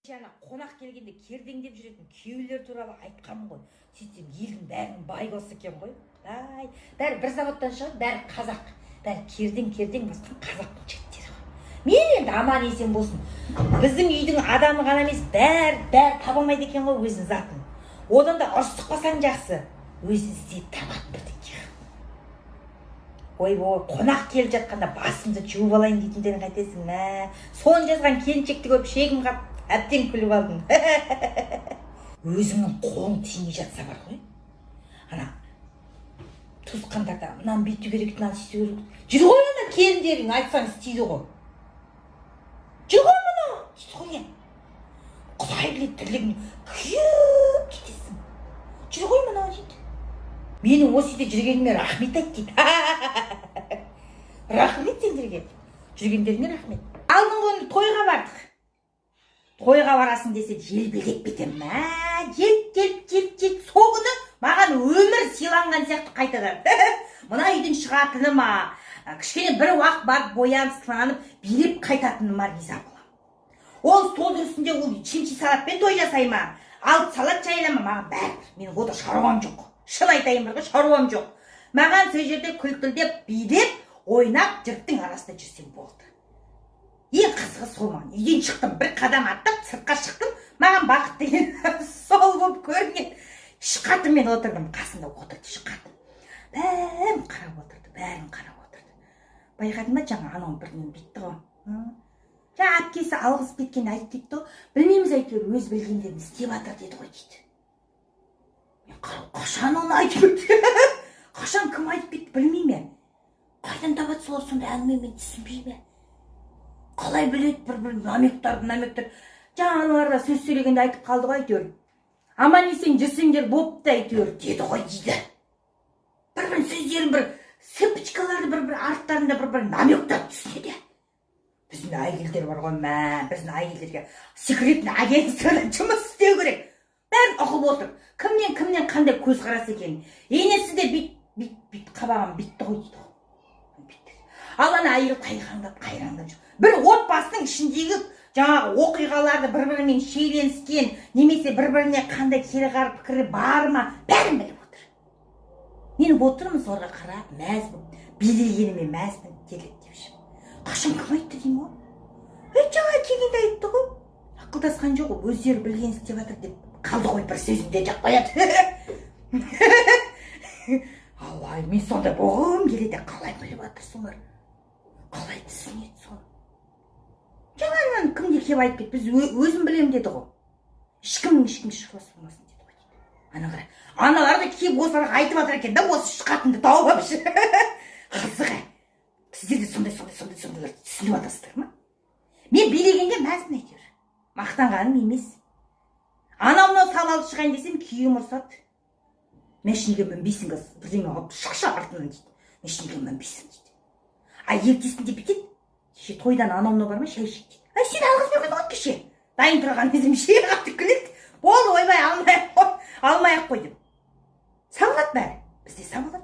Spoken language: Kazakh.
Жаңа қонақ келгенде кердеңдеп жүретін күйеулер туралы айтқанмын ғой. Сөйтсем елдің бәрінің бай болса екен ғой. Ай, бәрі бір заводтан шығады, бәрі қазақ. Бәрі кердең басқан қазақтың жігіттері ғой. Мен енді аман есен болсын. Біздің үйдің адамы ғана емес, бәрі таба алмайды екен ғой өзінің затын. Одан да ұрсық басаң жақсы. Өзі іздеп табады бірдеңе. Ой, қонақ келіп жатқанда басымды жуып алайын дейтіндерін қайтесің, мә. Соны жазған келіншекті көріп шегім қап, әбден күліп алдым. Өзіңнің қолың тимей жатса бар ғой. Ана туысқандарда мынаны бүйту керек, мынаны істеу керек. Жүр ғой ана келіндерің айтсаң істейді ғой. Жүр ғой мына, дейді ғой. Құдай біледі тірлігін күйіп кетесің. Жүр ғой мына дейді. Менің осы үйде жүргеніме рахмет айт дейді. Рахмет сендерге. Жүргендеріңе рахмет. Алдыңғы күні тойға бардық. Тойға барасың десе желбелеп кетем. Жет. Сол күні маған өмір сыйланған сияқты қайтадан. Мына үйден шығатыны ма, кішкене бір уақыт барып боянып сыланып, билеп қайтатыныма риза болам. Ол стол үстінде ол чимчи салатпен той жасай ма, алып салат жайлама, маған бәрібір. Менің ода шаруам жоқ. Шын айтайын бір ғой, шаруам жоқ. Маған сол жерде күлкілдеп, билеп, ойнап, жұрттың арасында жүрсем болды. Ең қызығы сол маған. Үйден шықтым, бір қадам аттап, сыртқа шықтым, маған бақыт деген сол болып көрінген. Шыққатымен отырдым, қасында отырды шыққатым. Бәрін қарап отырды. Байқадың ба, жаңа анау бірінен битті ғой. Жаңа әпкесі алғызып кеткен айтып кетті ғой. Білмейміз әйтеуір өз білгендерін істеп жатыр деді ғой дейді. Мен қарап, қашан оны айтып кетті? Қашан кім айтып кетті білмеймін. Қайдан табады солар сонда әңгімемен түсінбеймін. Қалай біледі бір намектар. Жаңа аналарға сөз сөйлегенде айтып қалды ғой әйтеуір. Аман есен жүрсеңдер бопты әйтеуір деді ғой дейді. Бір сөздерін бір сыпычкаларды бір арттарында бір намектар түсінеді. Біздің айгелдер бар ғой, біздің айгелдерге секретный агентствода жұмыс істеу керек. Бәрін ұғып отыр. Кімнен қандай көзқарас екен. Енесі де бит қабағын битті ғой дейді. Ал ана айыл қайраңдап жүр. Бір отбасының ішіндегі жаңағы оқиғаларды бір-бірімен шиеленіскен, немесе бір-біріне қандай кері қарап пікірі бар ма, бәрін біліп отыр. Мен отырмын соларға қарап, мәзбін, билегеніме мәзбін, терлеп депшім. Қашан кім айтты деймін ғой? Жаңа келгенде айтты ғой. Ақылдасқан жоқ, өздері білген істеп жатыр деп қалды ғой бір сөзінде жақпаяды. Аллай, мен сонда боғым келеді, қалай біліп жатырсыңдар? Қалай түсінеді соны? Жаңағынан кімде кеп айтып кет, біз өзім білем деді ғой. Ешкімнің шықпасы болмасын деді ғой. Ана қара, аналар да кеп осыларға айтып жатыр екен да, осы шыққатынды тауып апшы. Қызығы, сіздер де сондайлар түсініп жатасыздар ма? Мен билегенге мәзбін әйтеуір. Мақтанғаным емес. Анау салалы шығайын десем, күйеуім ұрсады. Мәшінеге мінбейсің қыз, бірдеңе алып шықшы артынан дейді. Мәшінеге мінбейсің дейді. Ертесінде бітеді. Кеше тойдан анау бар ма, шай ішейік дейді. Сен алғызбай қойды ғой кеше. Дайын тұрған кезім шей қатты күледі. Болды, ойбай, алмай-ақ қойдым. Сабылады бәрі. Бізде сабылады.